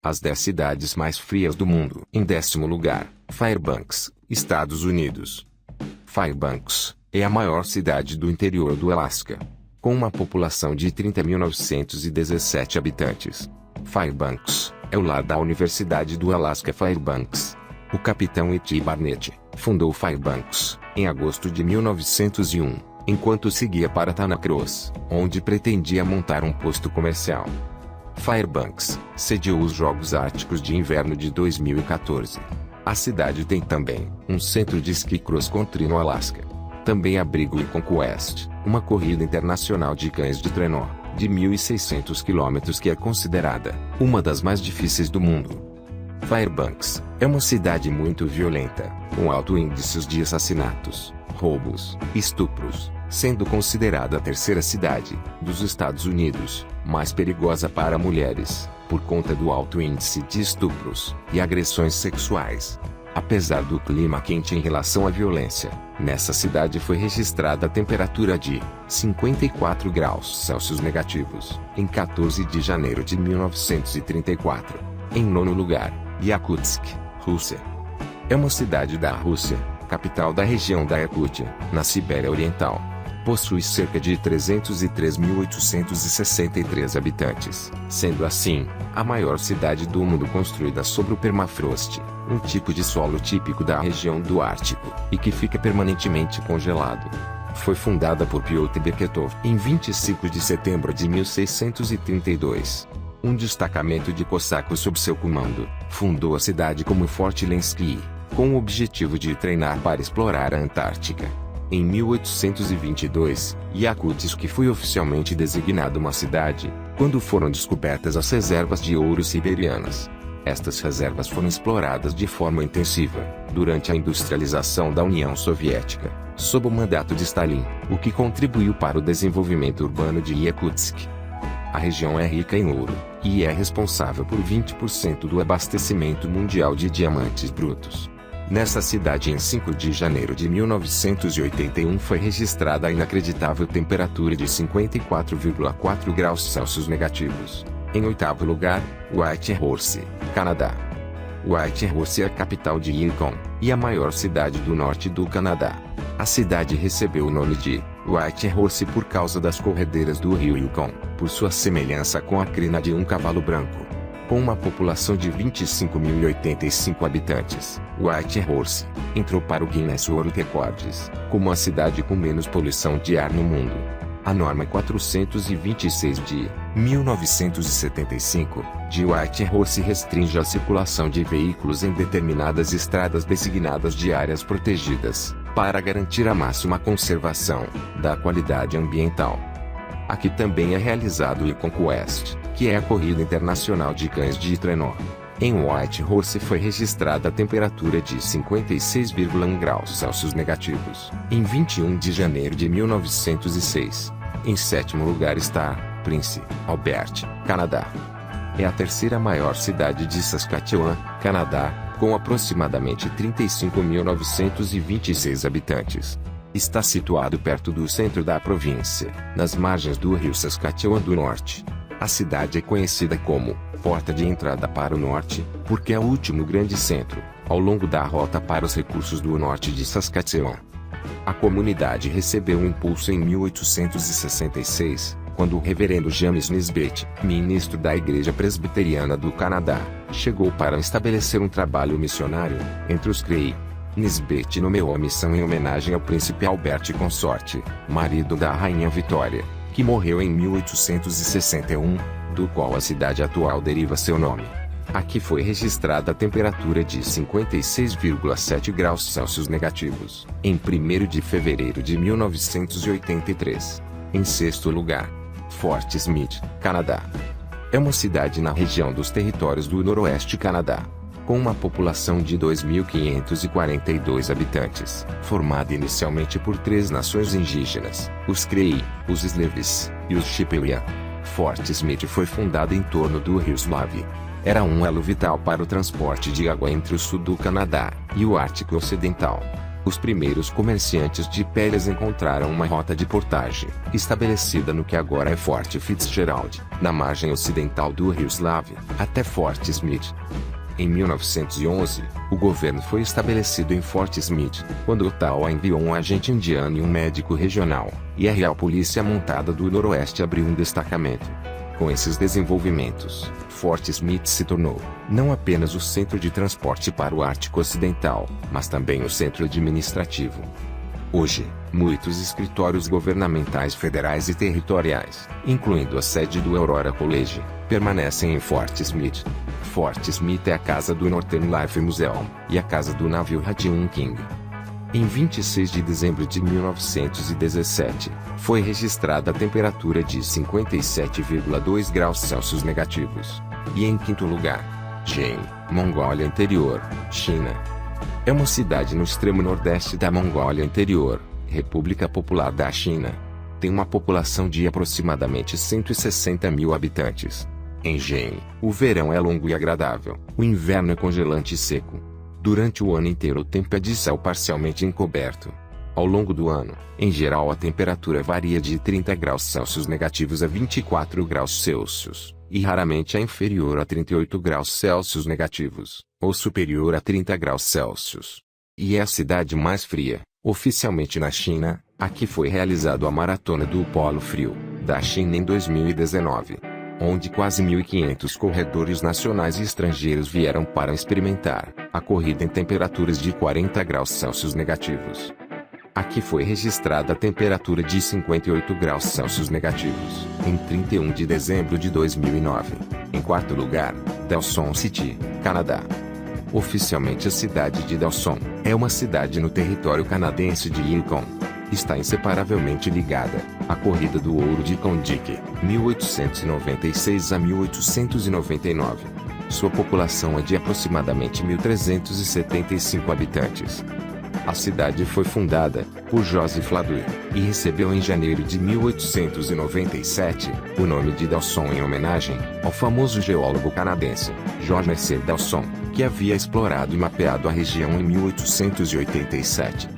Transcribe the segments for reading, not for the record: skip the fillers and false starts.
As 10 cidades mais frias do mundo. Em 10º lugar, Fairbanks, Estados Unidos. Fairbanks é a maior cidade do interior do Alasca, com uma população de 30.917 habitantes. Fairbanks é o lar da Universidade do Alasca Fairbanks. O capitão E.T. Barnett fundou Fairbanks em agosto de 1901, enquanto seguia para Thanacross, onde pretendia montar um posto comercial. Fairbanks sediou os Jogos Árticos de Inverno de 2014. A cidade tem também um centro de esqui cross-country no Alasca. Também abriga o Conquest, uma corrida internacional de cães de trenó, de 1.600 km que é considerada uma das mais difíceis do mundo. Fairbanks é uma cidade muito violenta, com altos índices de assassinatos, roubos e estupros, sendo considerada a terceira cidade dos Estados Unidos mais perigosa para mulheres, por conta do alto índice de estupros e agressões sexuais. Apesar do clima quente em relação à violência, nessa cidade foi registrada a temperatura de 54 graus Celsius negativos, em 14 de janeiro de 1934. Em 9º lugar, Yakutsk, Rússia. É uma cidade da Rússia, capital da região da Yakutia, na Sibéria Oriental. Possui cerca de 303.863 habitantes, sendo assim, a maior cidade do mundo construída sobre o permafrost, um tipo de solo típico da região do Ártico, e que fica permanentemente congelado. Foi fundada por Pyotr Beketov em 25 de setembro de 1632. Um destacamento de cossacos sob seu comando fundou a cidade como Forte Lensky, com o objetivo de treinar para explorar a Antártica. Em 1822, Yakutsk foi oficialmente designado uma cidade, quando foram descobertas as reservas de ouro siberianas. Estas reservas foram exploradas de forma intensiva, durante a industrialização da União Soviética, sob o mandato de Stalin, o que contribuiu para o desenvolvimento urbano de Yakutsk. A região é rica em ouro, e é responsável por 20% do abastecimento mundial de diamantes brutos. Nessa cidade em 5 de janeiro de 1981 foi registrada a inacreditável temperatura de 54,4 graus Celsius negativos. Em 8º lugar, Whitehorse, Canadá. Whitehorse é a capital de Yukon, e a maior cidade do norte do Canadá. A cidade recebeu o nome de Whitehorse por causa das corredeiras do rio Yukon, por sua semelhança com a crina de um cavalo branco. Com uma população de 25.085 habitantes, Whitehorse entrou para o Guinness World Records como a cidade com menos poluição de ar no mundo. A norma 426 de 1975 de Whitehorse restringe a circulação de veículos em determinadas estradas designadas de áreas protegidas, para garantir a máxima conservação da qualidade ambiental. Aqui também é realizado o Conquest, que é a corrida internacional de cães de trenó. Em Whitehorse foi registrada a temperatura de 56,1 graus Celsius negativos, em 21 de janeiro de 1906. Em 7º lugar está Prince Albert, Canadá. É a terceira maior cidade de Saskatchewan, Canadá, com aproximadamente 35.926 habitantes. Está situado perto do centro da província, nas margens do rio Saskatchewan do Norte. A cidade é conhecida como Porta de Entrada para o Norte, porque é o último grande centro, ao longo da rota para os recursos do norte de Saskatchewan. A comunidade recebeu um impulso em 1866, quando o reverendo James Nisbet, ministro da Igreja Presbiteriana do Canadá, chegou para estabelecer um trabalho missionário entre os Cree. Nisbet nomeou a missão em homenagem ao príncipe Albert Consorte, marido da rainha Vitória, que morreu em 1861, do qual a cidade atual deriva seu nome. Aqui foi registrada a temperatura de 56,7 graus Celsius negativos, em 1º de fevereiro de 1983. Em 6º lugar, Fort Smith, Canadá. É uma cidade na região dos Territórios do Noroeste Canadá, com uma população de 2.542 habitantes, formada inicialmente por 3 nações indígenas, os Cree, os Slaves e os Chippewa. Fort Smith foi fundada em torno do rio Slave. Era um elo vital para o transporte de água entre o sul do Canadá e o Ártico Ocidental. Os primeiros comerciantes de peles encontraram uma rota de portagem, estabelecida no que agora é Fort Fitzgerald, na margem ocidental do rio Slave, até Fort Smith. Em 1911, o governo foi estabelecido em Fort Smith, quando Ottawa enviou um agente indiano e um médico regional, e a Real Polícia Montada do Noroeste abriu um destacamento. Com esses desenvolvimentos, Fort Smith se tornou, não apenas o centro de transporte para o Ártico Ocidental, mas também o centro administrativo. Hoje, muitos escritórios governamentais federais e territoriais, incluindo a sede do Aurora College, permanecem em Fort Smith. Fort Smith é a casa do Northern Life Museum, e a casa do navio Radium King. Em 26 de dezembro de 1917, foi registrada a temperatura de 57,2 graus Celsius negativos. E em quinto lugar, Jane, Mongólia Interior, China. É uma cidade no extremo nordeste da Mongólia Interior, República Popular da China. Tem uma população de aproximadamente 160 mil habitantes. Em Jane, o verão é longo e agradável, o inverno é congelante e seco. Durante o ano inteiro o tempo é de céu parcialmente encoberto. Ao longo do ano, em geral a temperatura varia de 30 graus Celsius negativos a 24 graus Celsius, e raramente é inferior a 38 graus Celsius negativos, ou superior a 30 graus Celsius. E é a cidade mais fria, oficialmente na China. Aqui foi realizado a Maratona do Polo Frio, da China em 2019. Onde quase 1.500 corredores nacionais e estrangeiros vieram para experimentar a corrida em temperaturas de 40 graus Celsius negativos. Aqui foi registrada a temperatura de 58 graus Celsius negativos, em 31 de dezembro de 2009. Em quarto lugar, Dawson City, Canadá. Oficialmente a cidade de Dawson é uma cidade no território canadense de Yukon. Está inseparavelmente ligada à Corrida do Ouro de Klondike, 1896 a 1899. Sua população é de aproximadamente 1.375 habitantes. A cidade foi fundada por Joseph Ladue e recebeu em janeiro de 1897 o nome de Dawson em homenagem ao famoso geólogo canadense George Mercer Dawson, que havia explorado e mapeado a região em 1887.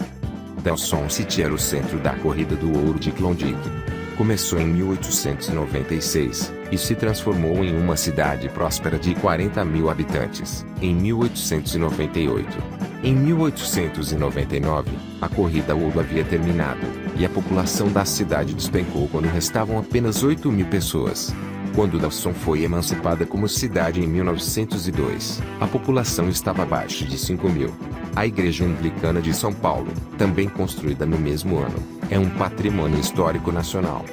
Dawson City era o centro da Corrida do Ouro de Klondike. Começou em 1896 e se transformou em uma cidade próspera de 40 mil habitantes em 1898. Em 1899, a Corrida Ouro havia terminado e a população da cidade despencou quando restavam apenas 8 mil pessoas. Quando Dawson foi emancipada como cidade em 1902, a população estava abaixo de 5 mil. A Igreja Anglicana de São Paulo, também construída no mesmo ano, é um patrimônio histórico nacional.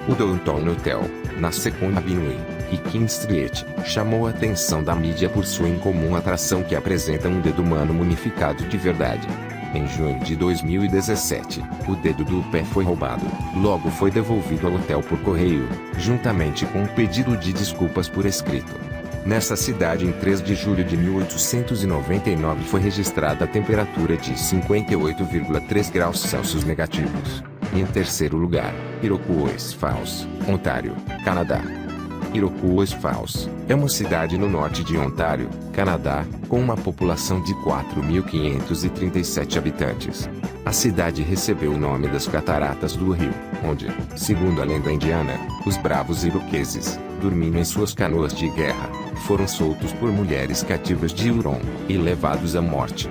O Downtown Hotel, na Second Avenue e King Street, chamou a atenção da mídia por sua incomum atração que apresenta um dedo humano mumificado de verdade. Em junho de 2017, o dedo do pé foi roubado. Logo foi devolvido ao hotel por correio, juntamente com um pedido de desculpas por escrito. Nessa cidade, em 3 de julho de 1899 foi registrada a temperatura de 58,3 graus Celsius negativos. E em terceiro lugar, Iroquois Falls, Ontário, Canadá. Iroquois Falls é uma cidade no norte de Ontário, Canadá, com uma população de 4.537 habitantes. A cidade recebeu o nome das cataratas do rio, onde, segundo a lenda indiana, os bravos iroqueses, dormindo em suas canoas de guerra, foram soltos por mulheres cativas de Huron e levados à morte.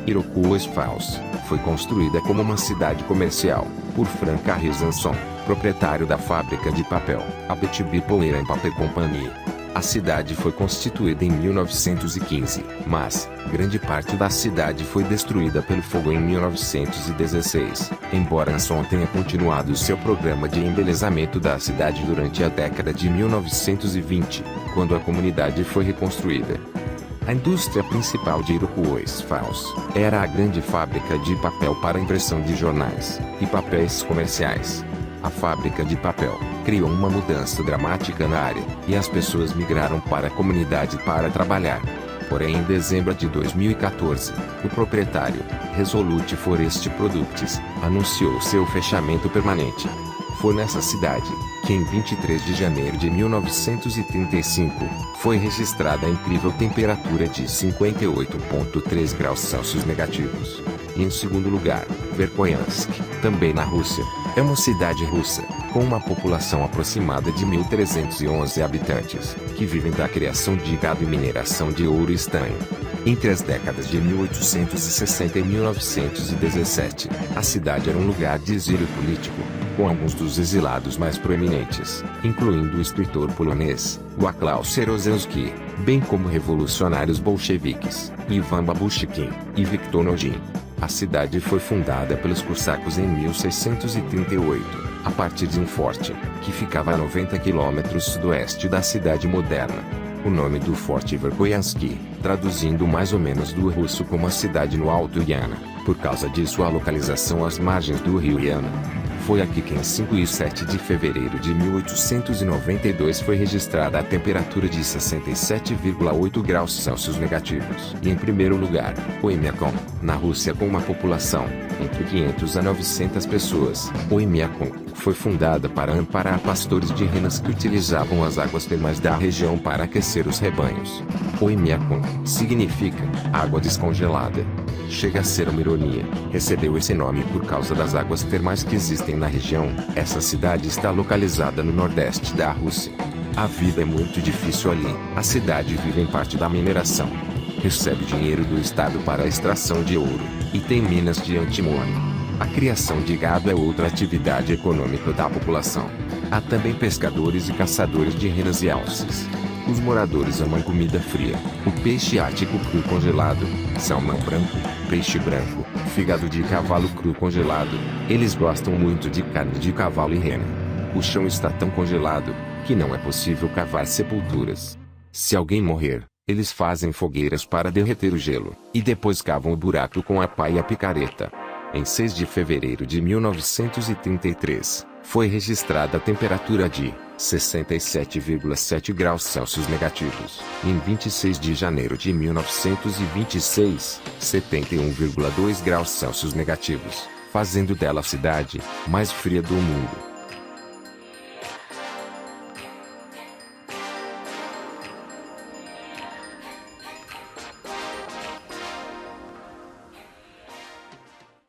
Iroquois Falls foi construída como uma cidade comercial por Frank Harrison, proprietário da fábrica de papel, a Betby Power and Paper Company. A cidade foi constituída em 1915, mas grande parte da cidade foi destruída pelo fogo em 1916, embora Anson tenha continuado seu programa de embelezamento da cidade durante a década de 1920, quando a comunidade foi reconstruída. A indústria principal de Iroquois Falls era a grande fábrica de papel para impressão de jornais e papéis comerciais. A fábrica de papel criou uma mudança dramática na área, e as pessoas migraram para a comunidade para trabalhar. Porém, em dezembro de 2014, o proprietário, Resolute Forest Products, anunciou seu fechamento permanente. Foi nessa cidade que, em 23 de janeiro de 1935, foi registrada a incrível temperatura de 58,3 graus Celsius negativos. E em segundo lugar, Verkhoyansk, também na Rússia. É uma cidade russa, com uma população aproximada de 1.311 habitantes, que vivem da criação de gado e mineração de ouro e estanho. Entre as décadas de 1860 e 1917, a cidade era um lugar de exílio político, com alguns dos exilados mais proeminentes, incluindo o escritor polonês, Wacław Sierozewski, bem como revolucionários bolcheviques, Ivan Babushkin e Viktor Nodin. A cidade foi fundada pelos cossacos em 1638, a partir de um forte, que ficava a 90 quilômetros sudoeste da cidade moderna. O nome do forte Verkhoyansk, traduzindo mais ou menos do russo como a cidade no Alto Iana, por causa de sua localização às margens do rio Iana. Foi aqui que em 5 e 7 de fevereiro de 1892 foi registrada a temperatura de 67,8 graus Celsius negativos. E em primeiro lugar, Oymyakon, na Rússia com uma população, entre 500 a 900 pessoas. Oymyakon foi fundada para amparar pastores de renas que utilizavam as águas termais da região para aquecer os rebanhos. Oymyakon significa água descongelada. Chega a ser uma ironia. Recebeu esse nome por causa das águas termais que existem na região. Essa cidade está localizada no nordeste da Rússia. A vida é muito difícil ali. A cidade vive em parte da mineração. Recebe dinheiro do estado para a extração de ouro, e tem minas de antimônio. A criação de gado é outra atividade econômica da população. Há também pescadores e caçadores de renas e alces. Os moradores amam comida fria, o peixe ártico cru congelado, salmão branco, peixe branco, fígado de cavalo cru congelado. Eles gostam muito de carne de cavalo e rena. O chão está tão congelado, que não é possível cavar sepulturas. Se alguém morrer, eles fazem fogueiras para derreter o gelo, e depois cavam o buraco com a pá e a picareta. Em 6 de fevereiro de 1933, foi registrada a temperatura de 67,7 graus Celsius negativos. E em 26 de janeiro de 1926, 71,2 graus Celsius negativos, fazendo dela a cidade mais fria do mundo.